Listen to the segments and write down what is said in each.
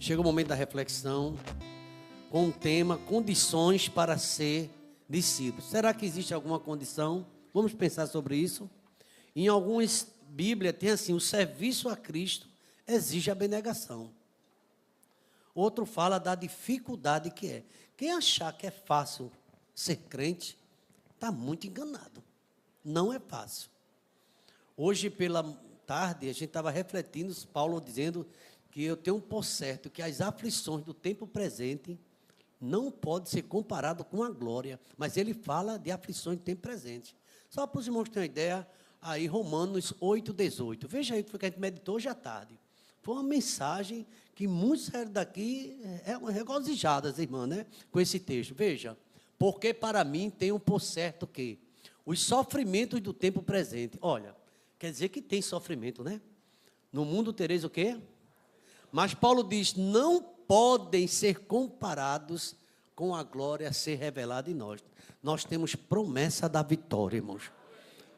Chega o momento da reflexão com o tema condições para ser discípulo. Será que existe alguma condição? Vamos pensar sobre isso. Em algumas Bíblias tem assim, o serviço a Cristo exige abnegação. Outro fala da dificuldade que é. Quem achar que é fácil ser crente, está muito enganado. Não é fácil. Hoje pela tarde, a gente estava refletindo, Paulo dizendo que eu tenho por certo que as aflições do tempo presente não podem ser comparadas com a glória, mas ele fala de aflições do tempo presente. Só para os irmãos terem uma ideia, aí Romanos 8:18. Veja aí o que a gente meditou hoje à tarde. Foi uma mensagem que muitos saíram daqui regozijadas, irmã, né? Com esse texto. Veja, porque para mim tenho por certo que os sofrimentos do tempo presente. Olha, quer dizer que tem sofrimento, né? No mundo tereis o quê? Mas Paulo diz, não podem ser comparados com a glória a ser revelada em nós. Nós temos promessa da vitória, irmãos.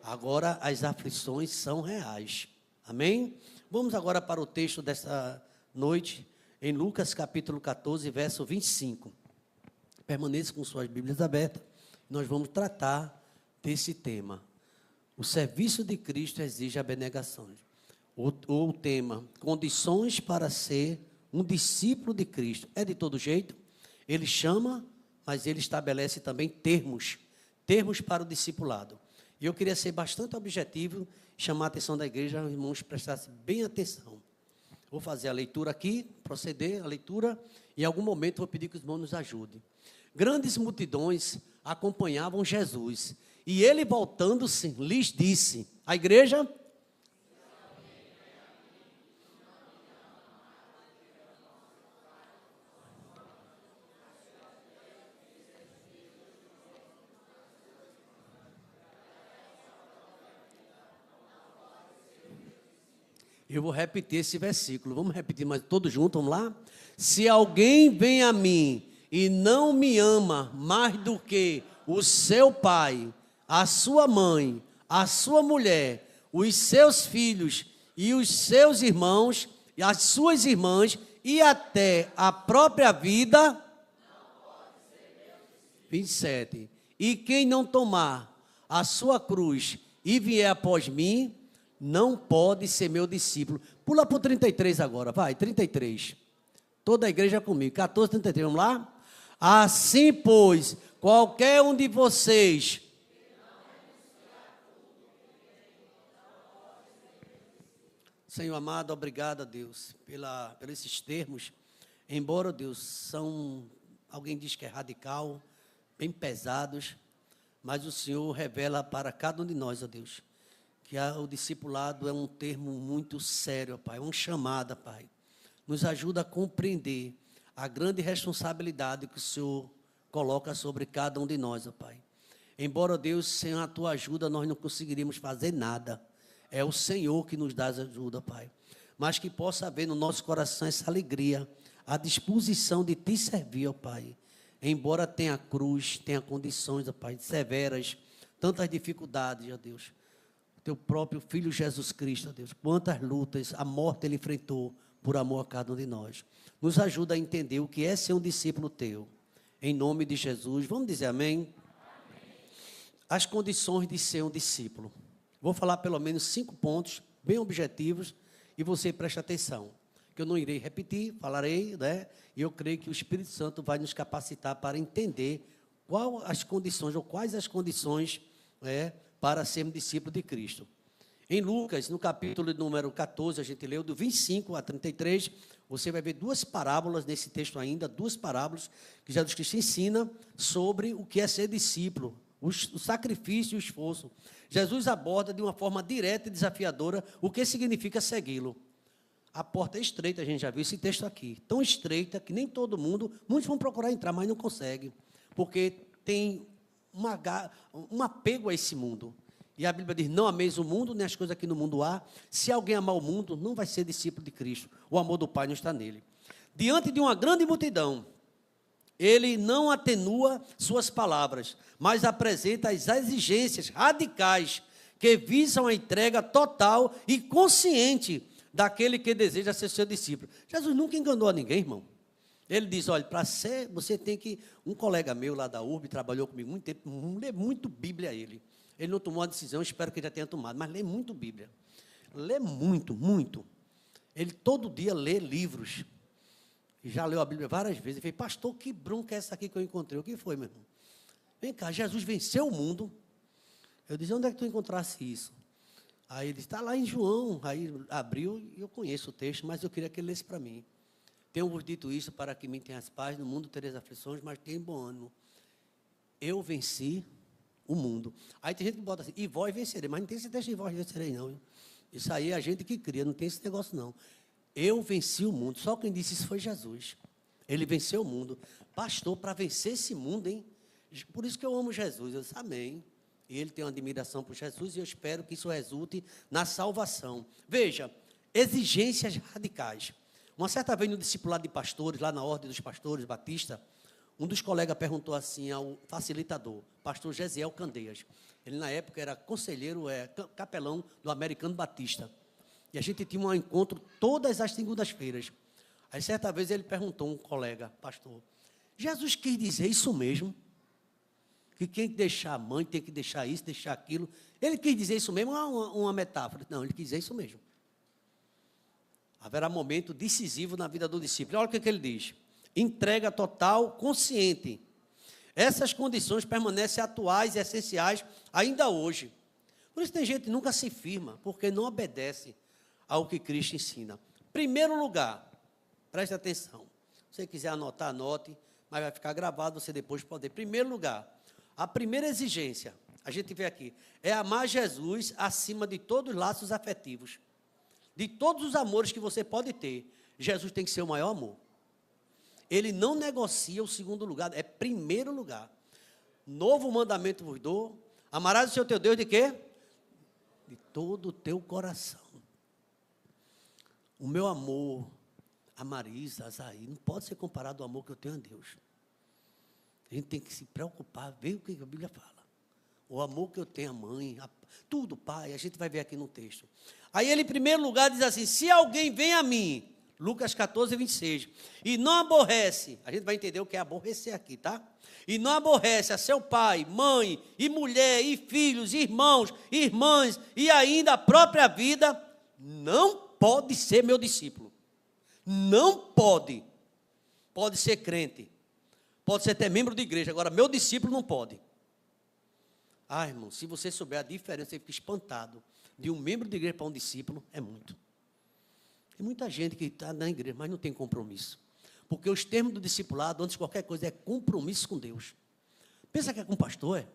Agora as aflições são reais. Amém? Vamos agora para o texto dessa noite, em Lucas capítulo 14, verso 25. Permaneça com suas Bíblias abertas. Nós vamos tratar desse tema. O serviço de Cristo exige abnegação. O tema, condições para ser um discípulo de Cristo. É de todo jeito? Ele chama, mas ele estabelece também termos para o discipulado. E eu queria ser bastante objetivo, chamar a atenção da igreja, os irmãos prestassem bem atenção. Vou fazer a leitura aqui, proceder a leitura, e em algum momento vou pedir que os irmãos nos ajudem. Grandes multidões acompanhavam Jesus, e ele voltando-se, lhes disse, a igreja... Eu vou repetir esse versículo. Vamos repetir, mas todos juntos, vamos lá? Se alguém vem a mim e não me ama mais do que o seu pai, a sua mãe, a sua mulher, os seus filhos e os seus irmãos, e as suas irmãs e até a própria vida... 27. E quem não tomar a sua cruz e vier após mim... não pode ser meu discípulo. Pula para o 33 agora, vai, 33. Toda a igreja comigo, 14, 33, vamos lá? Assim, pois, qualquer um de vocês... Senhor amado, obrigado a Deus por esses termos. Embora, Deus, são, alguém diz que é radical, bem pesados, mas o Senhor revela para cada um de nós, ó Deus, que o discipulado é um termo muito sério, Pai, uma chamada, Pai. Nos ajuda a compreender a grande responsabilidade que o Senhor coloca sobre cada um de nós, ó Pai. Embora, Deus, sem a Tua ajuda, nós não conseguiríamos fazer nada. É o Senhor que nos dá ajuda, Pai. Mas que possa haver no nosso coração essa alegria, a disposição de Te servir, ó Pai. Embora tenha cruz, tenha condições, ó Pai, severas, tantas dificuldades, ó Deus. Teu próprio Filho Jesus Cristo, ó Deus, quantas lutas, a morte Ele enfrentou por amor a cada um de nós. Nos ajuda a entender o que é ser um discípulo Teu. Em nome de Jesus, vamos dizer amém? As condições de ser um discípulo. Vou falar pelo menos 5 pontos, bem objetivos, e você preste atenção. Que eu não irei repetir, falarei, né? E eu creio que o Espírito Santo vai nos capacitar para entender quais as condições, para sermos discípulos de Cristo. Em Lucas, no capítulo número 14, a gente leu do 25 a 33, você vai ver 2 parábolas nesse texto ainda, 2 parábolas que Jesus Cristo ensina sobre o que é ser discípulo, o sacrifício e o esforço. Jesus aborda de uma forma direta e desafiadora o que significa segui-lo. A porta é estreita, a gente já viu esse texto aqui, tão estreita que nem todo mundo, muitos vão procurar entrar, mas não conseguem, porque tem um apego a esse mundo. E a Bíblia diz, não ameis o mundo, nem as coisas que no mundo há. Se alguém amar o mundo, não vai ser discípulo de Cristo. O amor do Pai não está nele. Diante de uma grande multidão, ele não atenua suas palavras, mas apresenta as exigências radicais que visam a entrega total e consciente daquele que deseja ser seu discípulo. Jesus nunca enganou a ninguém, irmão. Ele diz, olha, para ser, você tem que... Um colega meu lá da URB, trabalhou comigo muito tempo, lê muito Bíblia ele. Ele não tomou a decisão, espero que ele já tenha tomado, mas lê muito Bíblia. Lê muito, muito. Ele todo dia lê livros. E já leu a Bíblia várias vezes. Ele fez, pastor, que bronca é essa aqui que eu encontrei? O que foi, meu irmão? Vem cá, Jesus venceu o mundo. Eu disse, onde é que tu encontrasse isso? Aí ele disse, está lá em João. Aí abriu, e eu conheço o texto, mas eu queria que ele lesse para mim. Tenho-vos dito isso para que me tenhas paz, no mundo tereis aflições, mas tenha bom ânimo. Eu venci o mundo. Aí tem gente que bota assim, e vós vencereis, mas não tem esse texto de vós vencereis, não. Isso aí é a gente que cria, não tem esse negócio, não. Eu venci o mundo, só quem disse isso foi Jesus. Ele venceu o mundo. Pastor, para vencer esse mundo, hein? Por isso que eu amo Jesus. Eu disse, amém. E ele tem uma admiração por Jesus e eu espero que isso resulte na salvação. Veja, exigências radicais. Uma certa vez no discipulado de pastores, lá na Ordem dos Pastores Batista, um dos colegas perguntou assim ao facilitador, pastor Gesiel Candeias. Ele, na época, era conselheiro, capelão do Americano Batista. E a gente tinha um encontro todas as segundas-feiras. Aí, certa vez, ele perguntou a um colega, pastor, Jesus quis dizer isso mesmo? Que quem deixar a mãe tem que deixar isso, deixar aquilo. Ele quis dizer isso mesmo ou uma metáfora? Não, ele quis dizer isso mesmo. Haverá momento decisivo na vida do discípulo. Olha o que ele diz. Entrega total, consciente. Essas condições permanecem atuais e essenciais ainda hoje. Por isso tem gente que nunca se firma, porque não obedece ao que Cristo ensina. Primeiro lugar, preste atenção. Se você quiser anotar, anote, mas vai ficar gravado, você depois pode. Primeiro lugar, a primeira exigência, a gente vê aqui, é amar Jesus acima de todos os laços afetivos. De todos os amores que você pode ter, Jesus tem que ser o maior amor. Ele não negocia o segundo lugar, é primeiro lugar. Novo mandamento vos dou, amarás o seu teu Deus de quê? De todo o teu coração. O meu amor a Marisa, a Zaí, não pode ser comparado ao amor que eu tenho a Deus. A gente tem que se preocupar, ver o que a Bíblia fala. O amor que eu tenho à mãe, tudo, pai, a gente vai ver aqui no texto. Aí ele, em primeiro lugar, diz assim, se alguém vem a mim, Lucas 14, 26, e não aborrece, a gente vai entender o que é aborrecer aqui, tá? E não aborrece a seu pai, mãe, e mulher, e filhos, e irmãos, e irmãs, e ainda a própria vida, não pode ser meu discípulo. Não pode. Pode ser crente. Pode ser até membro de igreja. Agora, meu discípulo não pode. Ah, irmão, se você souber a diferença, você fica espantado. De um membro de igreja para um discípulo, é muito. Tem muita gente que está na igreja, mas não tem compromisso. Porque os termos do discipulado, antes de qualquer coisa, é compromisso com Deus. Pensa que é com o pastor, é?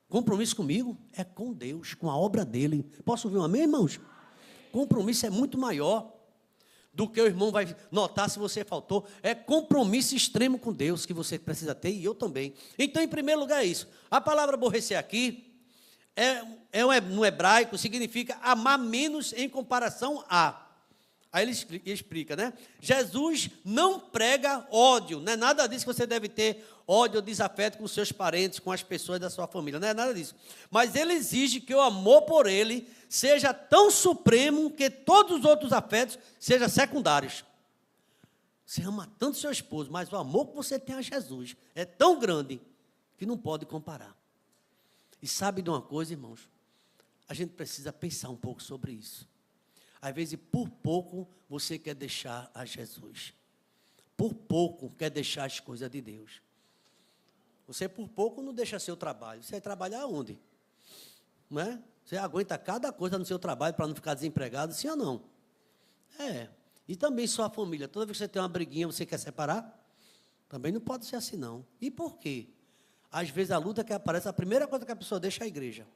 Compromisso comigo é com Deus, com a obra dele. Posso ouvir um amém, irmãos? Compromisso é muito maior do que o irmão vai notar se você faltou. É compromisso extremo com Deus que você precisa ter, e eu também. Então, em primeiro lugar, é isso. A palavra aborrecer aqui, no hebraico, significa amar menos em comparação a. Aí ele explica, né? Jesus não prega ódio, não é nada disso que você deve ter ódio ou desafeto com seus parentes, com as pessoas da sua família, não é nada disso. Mas ele exige que o amor por ele seja tão supremo que todos os outros afetos sejam secundários. Você ama tanto seu esposo, mas o amor que você tem a Jesus é tão grande que não pode comparar. E sabe de uma coisa, irmãos? A gente precisa pensar um pouco sobre isso. Às vezes, por pouco, você quer deixar a Jesus. Por pouco, quer deixar as coisas de Deus. Você, por pouco, não deixa seu trabalho. Você vai trabalhar onde? Não é? Você aguenta cada coisa no seu trabalho para não ficar desempregado, sim ou não? É. E também sua família. Toda vez que você tem uma briguinha, você quer separar? Também não pode ser assim, não. E por quê? Às vezes, a luta que aparece, a primeira coisa que a pessoa deixa é a igreja.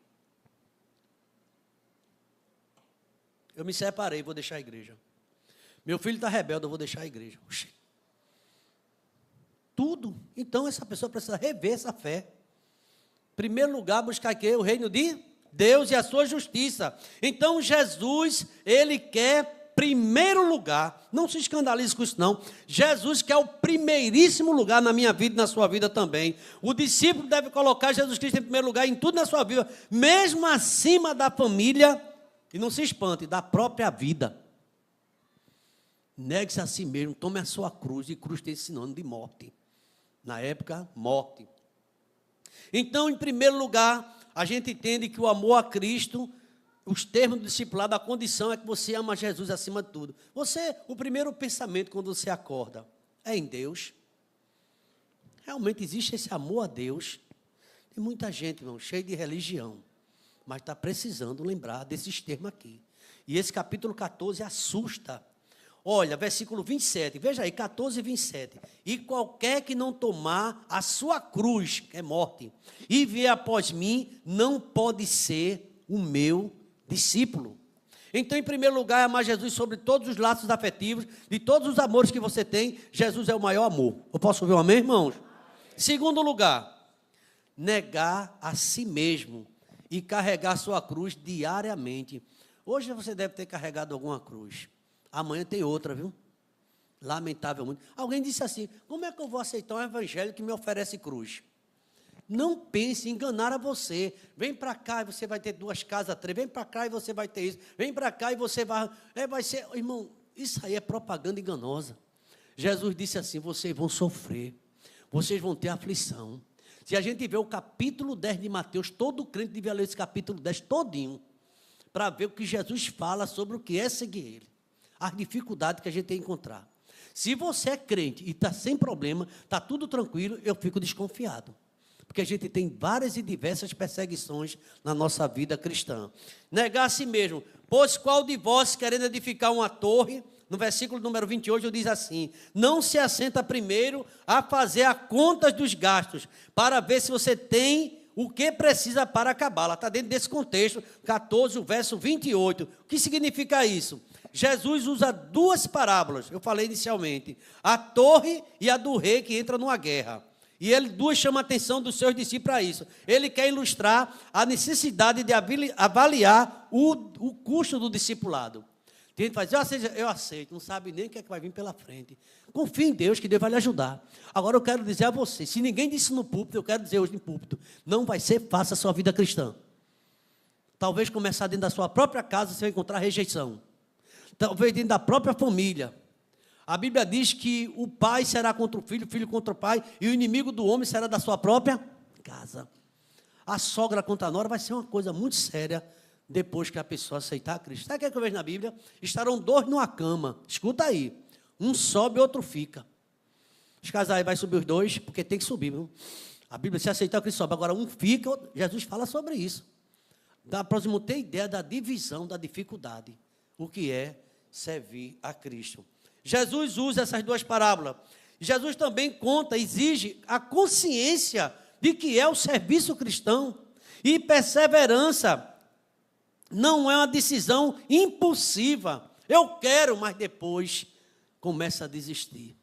Eu me separei, vou deixar a igreja. Meu filho está rebelde, eu vou deixar a igreja. Oxi. Tudo. Então, essa pessoa precisa rever essa fé. Em primeiro lugar, buscar aqui o reino de Deus e a sua justiça. Então, Jesus, ele quer primeiro lugar. Não se escandalize com isso, não. Jesus quer o primeiríssimo lugar na minha vida e na sua vida também. O discípulo deve colocar Jesus Cristo em primeiro lugar em tudo na sua vida, mesmo acima da família. E não se espante, da própria vida. Negue-se a si mesmo, tome a sua cruz, e cruz tem sinônimo de morte. Na época, morte. Então, em primeiro lugar, a gente entende que o amor a Cristo, os termos do discipulado, a condição é que você ama Jesus acima de tudo. O primeiro pensamento quando você acorda é em Deus. Realmente existe esse amor a Deus. Tem muita gente, irmão, cheia de religião, mas está precisando lembrar desses termos aqui. E esse capítulo 14 assusta. Olha, versículo 27, veja aí, 14 e 27. E qualquer que não tomar a sua cruz, que é morte, e vier após mim, não pode ser o meu discípulo. Então, em primeiro lugar, é amar Jesus sobre todos os laços afetivos, de todos os amores que você tem, Jesus é o maior amor. Eu posso ouvir um amém, irmãos? Segundo lugar, negar a si mesmo e carregar sua cruz diariamente. Hoje você deve ter carregado alguma cruz. Amanhã tem outra, viu? Lamentavelmente. Alguém disse assim, como é que eu vou aceitar um evangelho que me oferece cruz? Não pense em enganar a você. Vem para cá e você vai ter 2 casas, 3. Vem para cá e você vai ter isso. Vem para cá e você vai ser... Irmão, isso aí é propaganda enganosa. Jesus disse assim, vocês vão sofrer. Vocês vão ter aflição. Se a gente vê o capítulo 10 de Mateus, todo crente devia ler esse capítulo 10 todinho, para ver o que Jesus fala sobre o que é seguir Ele. As dificuldades que a gente tem que encontrar. Se você é crente e está sem problema, está tudo tranquilo, eu fico desconfiado. Porque a gente tem várias e diversas perseguições na nossa vida cristã. Negar a si mesmo. Pois qual de vós, querendo edificar uma torre, no versículo número 28, diz assim, não se assenta primeiro a fazer a contas dos gastos, para ver se você tem o que precisa para acabá-la. Está dentro desse contexto, 14, o verso 28. O que significa isso? Jesus usa 2 parábolas, eu falei inicialmente, a torre e a do rei que entra numa guerra. E ele 2 chama a atenção dos seus discípulos para isso. Ele quer ilustrar a necessidade de avaliar o custo do discipulado. Tem gente que faz, eu aceito, não sabe nem o que é que vai vir pela frente. Confie em Deus, que Deus vai lhe ajudar. Agora eu quero dizer a você, se ninguém disse no púlpito, eu quero dizer hoje no púlpito, não vai ser fácil a sua vida cristã. Talvez começar dentro da sua própria casa, você vai encontrar rejeição. Talvez dentro da própria família. A Bíblia diz que o pai será contra o filho contra o pai, e o inimigo do homem será da sua própria casa. A sogra contra a nora vai ser uma coisa muito séria, depois que a pessoa aceitar a Cristo. Sabe o que eu vejo na Bíblia? Estarão 2 numa cama, escuta aí, um sobe e outro fica. Os casais vai subir os 2, porque tem que subir, viu? A Bíblia, se aceitar o Cristo sobe, agora um fica, Jesus fala sobre isso. Dá para você ter ideia da divisão, da dificuldade, o que é servir a Cristo. Jesus usa essas 2 parábolas. Jesus também conta, exige a consciência de que é o serviço cristão. E perseverança não é uma decisão impulsiva. Eu quero, mas depois começa a desistir.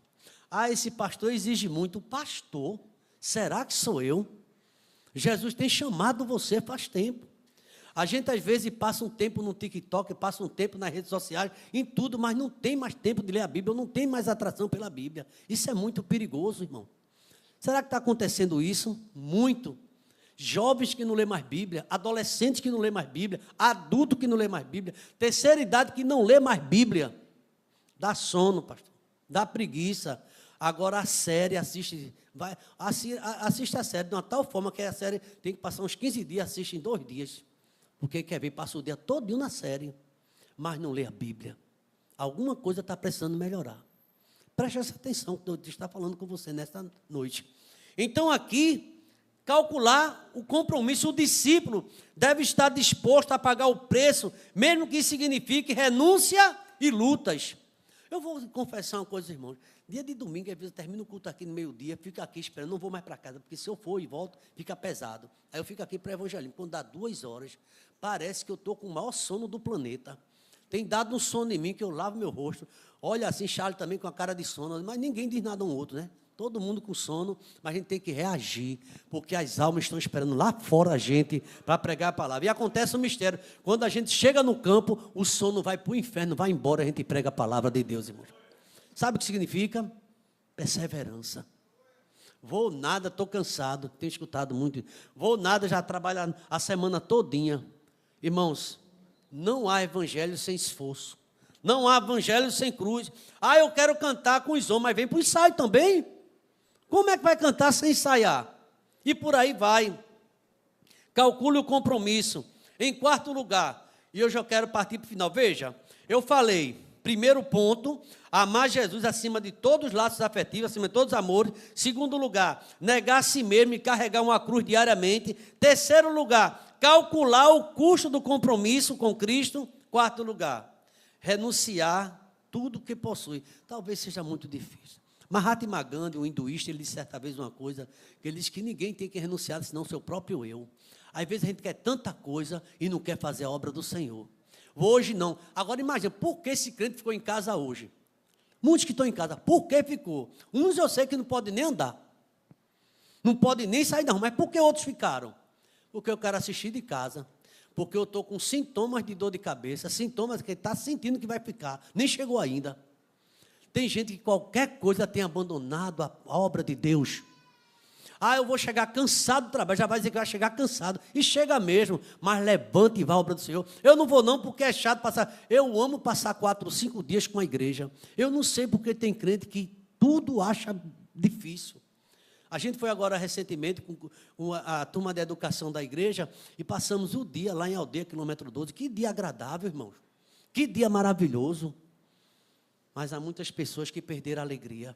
Esse pastor exige muito. Pastor, será que sou eu? Jesus tem chamado você faz tempo. A gente, às vezes, passa um tempo no TikTok, passa um tempo nas redes sociais, em tudo, mas não tem mais tempo de ler a Bíblia, não tem mais atração pela Bíblia. Isso é muito perigoso, irmão. Será que está acontecendo isso? Muito. Jovens que não lê mais Bíblia, adolescentes que não lê mais Bíblia, adulto que não lê mais Bíblia, terceira idade que não lê mais Bíblia. Dá sono, pastor, dá preguiça. Agora a série, assiste a série de uma tal forma que a série tem que passar uns 15 dias, assiste em 2 dias. Porque quer ver, passa o dia todinho na série, mas não lê a Bíblia. Alguma coisa está precisando melhorar. Preste essa atenção que eu estou falando com você nesta noite. Então aqui, calcular o compromisso, o discípulo deve estar disposto a pagar o preço, mesmo que isso signifique renúncia e lutas. Eu vou confessar uma coisa, irmãos. Dia de domingo, às vezes eu termino o culto aqui no meio-dia, fico aqui esperando, não vou mais para casa, porque se eu for e volto, fica pesado. Aí eu fico aqui para evangelismo. Quando dá 2 horas, parece que eu estou com o maior sono do planeta. Tem dado um sono em mim, que eu lavo meu rosto. Olha assim, Charles também com a cara de sono, mas ninguém diz nada um outro, né? Todo mundo com sono, mas a gente tem que reagir, porque as almas estão esperando lá fora a gente para pregar a palavra. E acontece um mistério, quando a gente chega no campo, o sono vai para o inferno, vai embora, a gente prega a palavra de Deus, irmãos. Sabe o que significa? Perseverança. Vou nada, estou cansado, tenho escutado muito. Vou nada, já trabalho a semana todinha. Irmãos, não há evangelho sem esforço. Não há evangelho sem cruz. Ah, eu quero cantar com os homens, mas vem para o ensaio também. Como é que vai cantar sem ensaiar? E por aí vai. Calcule o compromisso. Em quarto lugar, e eu já quero partir para o final. Veja, eu falei, primeiro ponto, amar Jesus acima de todos os laços afetivos, acima de todos os amores. Segundo lugar, negar a si mesmo e carregar uma cruz diariamente. Terceiro lugar, calcular o custo do compromisso com Cristo. Quarto lugar, renunciar tudo que possui. Talvez seja muito difícil. Mahatma Gandhi, um hinduísta, ele disse certa vez uma coisa, que ele disse que ninguém tem que renunciar, senão o seu próprio eu. Às vezes a gente quer tanta coisa e não quer fazer a obra do Senhor. Hoje não. Agora imagina, por que esse crente ficou em casa hoje? Muitos que estão em casa, por que ficou? Uns eu sei que não podem nem andar. Não podem nem sair não, mas por que outros ficaram? Porque eu quero assistir de casa. Porque eu estou com sintomas de dor de cabeça, sintomas que está sentindo que vai ficar. Nem chegou ainda. Tem gente que qualquer coisa tem abandonado a obra de Deus. Ah, eu vou chegar cansado do trabalho, já vai dizer que vai chegar cansado. E chega mesmo, mas levanta e vá à obra do Senhor. Eu não vou não, porque é chato passar. Eu amo passar 4 ou 5 dias com a igreja. Eu não sei porque tem crente que tudo acha difícil. A gente foi agora recentemente com a turma de educação da igreja e passamos o dia lá em Aldeia, quilômetro 12. Que dia agradável, irmãos. Que dia maravilhoso. Mas há muitas pessoas que perderam a alegria.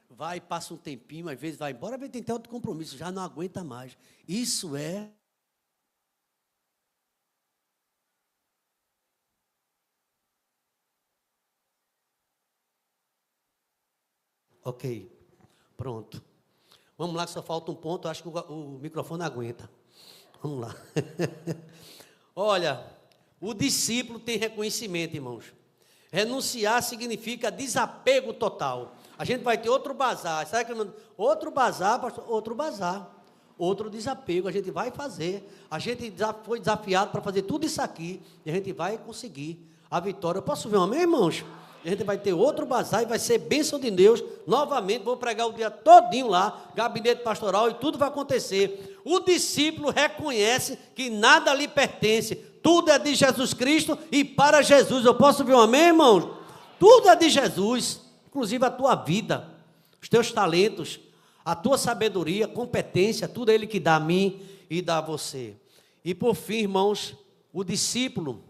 Vai, passa um tempinho, às vezes vai embora, às vezes tem até outro compromisso, já não aguenta mais. Isso é... Ok, pronto. Vamos lá, que só falta um ponto, acho que o microfone aguenta. Vamos lá. Olha, o discípulo tem reconhecimento, irmãos. Renunciar significa desapego total. A gente vai ter outro bazar. Sabe que outro bazar, pastor? Outro bazar. Outro desapego. A gente vai fazer. A gente foi desafiado para fazer tudo isso aqui. E a gente vai conseguir a vitória. Eu posso ver um amém, irmãos? A gente vai ter outro bazar e vai ser bênção de Deus. Novamente, vou pregar o dia todinho lá, gabinete pastoral, e tudo vai acontecer. O discípulo reconhece que nada lhe pertence. Tudo é de Jesus Cristo e para Jesus. Eu posso ver um amém, irmãos? Tudo é de Jesus. Inclusive a tua vida, os teus talentos, a tua sabedoria, competência, tudo é Ele que dá a mim e dá a você. E por fim, irmãos, o discípulo,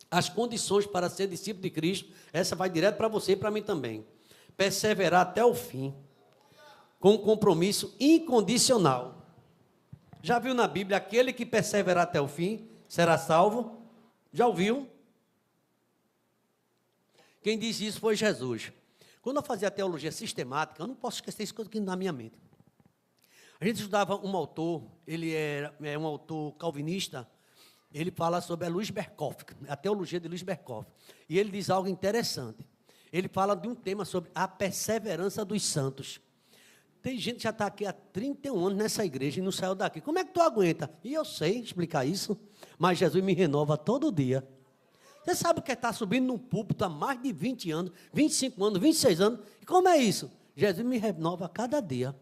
as condições para ser discípulo de Cristo, essa vai direto para você e para mim também. Perseverar até o fim, com um compromisso incondicional. Já viu na Bíblia, aquele que perseverar até o fim, será salvo? Já ouviu? Quem disse isso foi Jesus. Quando eu fazia teologia sistemática, eu não posso esquecer isso aqui na minha mente. A gente estudava um autor, ele é um autor calvinista, ele fala sobre a Luiz Berkhoff, a teologia de Luiz Berkhoff. E ele diz algo interessante. Ele fala de um tema sobre a perseverança dos santos. Tem gente que já está aqui há 31 anos nessa igreja e não saiu daqui. Como é que tu aguenta? E eu sei explicar isso, mas Jesus me renova todo dia. Você sabe o que é estar subindo num púlpito há mais de 20 anos, 25 anos, 26 anos? E como é isso? Jesus me renova a cada dia.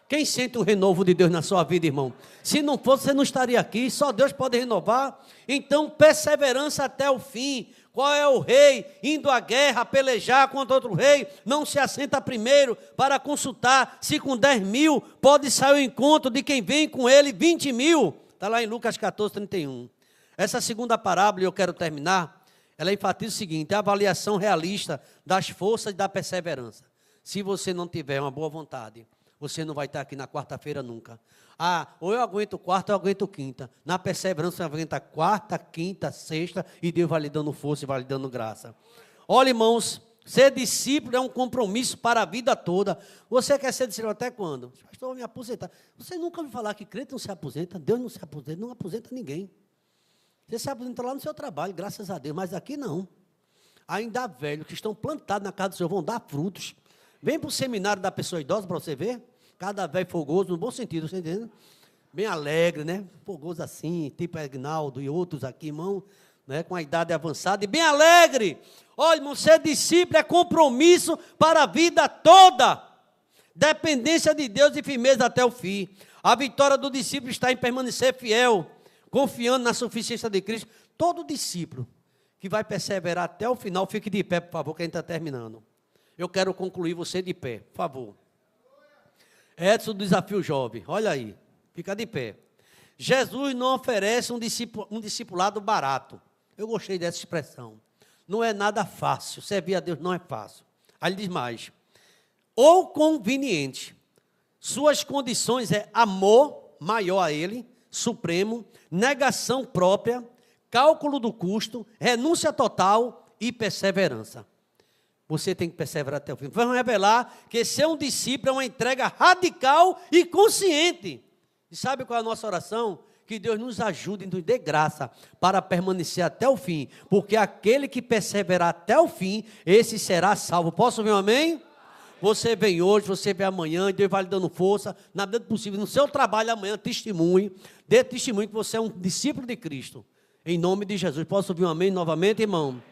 Quem sente o renovo de Deus na sua vida, irmão? Se não fosse, você não estaria aqui, só Deus pode renovar. Então, perseverança até o fim. Qual é o rei indo à guerra, pelejar contra outro rei? Não se assenta primeiro para consultar se com 10 mil pode sair ao encontro de quem vem com ele 20 mil. Está lá em Lucas 14, 31. Essa segunda parábola, e eu quero terminar, ela enfatiza o seguinte: a avaliação realista das forças e da perseverança. Se você não tiver uma boa vontade, você não vai estar aqui na quarta-feira nunca. Ah, ou eu aguento quarta ou eu aguento quinta. Na perseverança você aguenta quarta, quinta, sexta, e Deus vai lhe dando força e vai lhe dando graça. Olha, irmãos, ser discípulo é um compromisso para a vida toda. Você quer ser discípulo até quando? Pastor, eu vou me aposentar. Você nunca ouviu falar que crente não se aposenta, Deus não se aposenta, não aposenta ninguém. Você se aposenta lá no seu trabalho, graças a Deus, mas aqui não. Ainda velhos que estão plantados na casa do Senhor vão dar frutos. Vem para o seminário da pessoa idosa para você ver. Cada velho fogoso, no bom sentido, você entende? Bem alegre, né? Fogoso assim, tipo Agnaldo e outros aqui, irmão, né? Com a idade avançada e bem alegre. Olha, irmão, ser discípulo é compromisso para a vida toda. Dependência de Deus e firmeza até o fim. A vitória do discípulo está em permanecer fiel, confiando na suficiência de Cristo. Todo discípulo que vai perseverar até o final, fique de pé, por favor, que a gente está terminando. Eu quero concluir você de pé, por favor. Edson do Desafio Jovem, olha aí, fica de pé. Jesus não oferece um discipulado barato. Eu gostei dessa expressão. Não é nada fácil, servir a Deus não é fácil. Aí ele diz mais, ou conveniente. Suas condições é amor maior a Ele, supremo, negação própria, cálculo do custo, renúncia total e perseverança. Você tem que perseverar até o fim. Vamos revelar que ser um discípulo é uma entrega radical e consciente. E sabe qual é a nossa oração? Que Deus nos ajude e nos dê graça para permanecer até o fim. Porque aquele que perseverar até o fim, esse será salvo. Posso ouvir um amém? Você vem hoje, você vem amanhã, Deus vai lhe dando força, na medida do possível, no seu trabalho amanhã, testemunhe, dê testemunho que você é um discípulo de Cristo. Em nome de Jesus. Posso ouvir um amém novamente, irmão?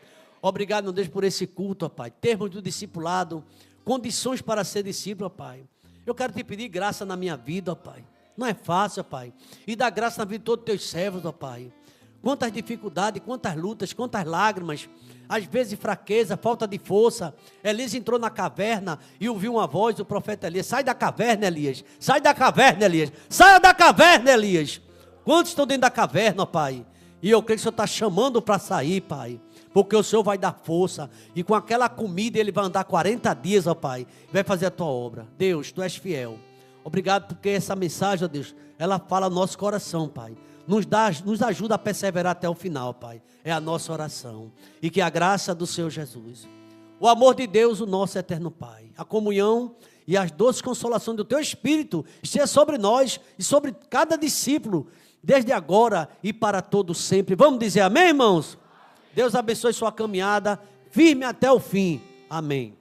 Obrigado, meu Deus, por esse culto, ó Pai. Termos do discipulado, condições para ser discípulo, ó Pai. Eu quero te pedir graça na minha vida, ó Pai. Não é fácil, ó Pai. E dá graça na vida de todos os teus servos, ó Pai. Quantas dificuldades, quantas lutas, quantas lágrimas, às vezes fraqueza, falta de força. Elias entrou na caverna e ouviu uma voz do profeta Elias. Sai da caverna, Elias. Sai da caverna, Elias. Saia da caverna, Elias. Quantos estão dentro da caverna, ó Pai? E eu creio que o Senhor está chamando para sair, Pai. Porque o Senhor vai dar força. E com aquela comida Ele vai andar 40 dias, ó Pai. E vai fazer a tua obra. Deus, Tu és fiel. Obrigado porque essa mensagem, ó Deus, ela fala no nosso coração, Pai. Nos ajuda a perseverar até o final, Pai. É a nossa oração. E que a graça do Senhor Jesus, o amor de Deus, o nosso eterno Pai, a comunhão e as doces consolações do Teu Espírito esteja sobre nós e sobre cada discípulo, desde agora e para todo sempre. Vamos dizer amém, irmãos? Deus abençoe sua caminhada, firme até o fim. Amém.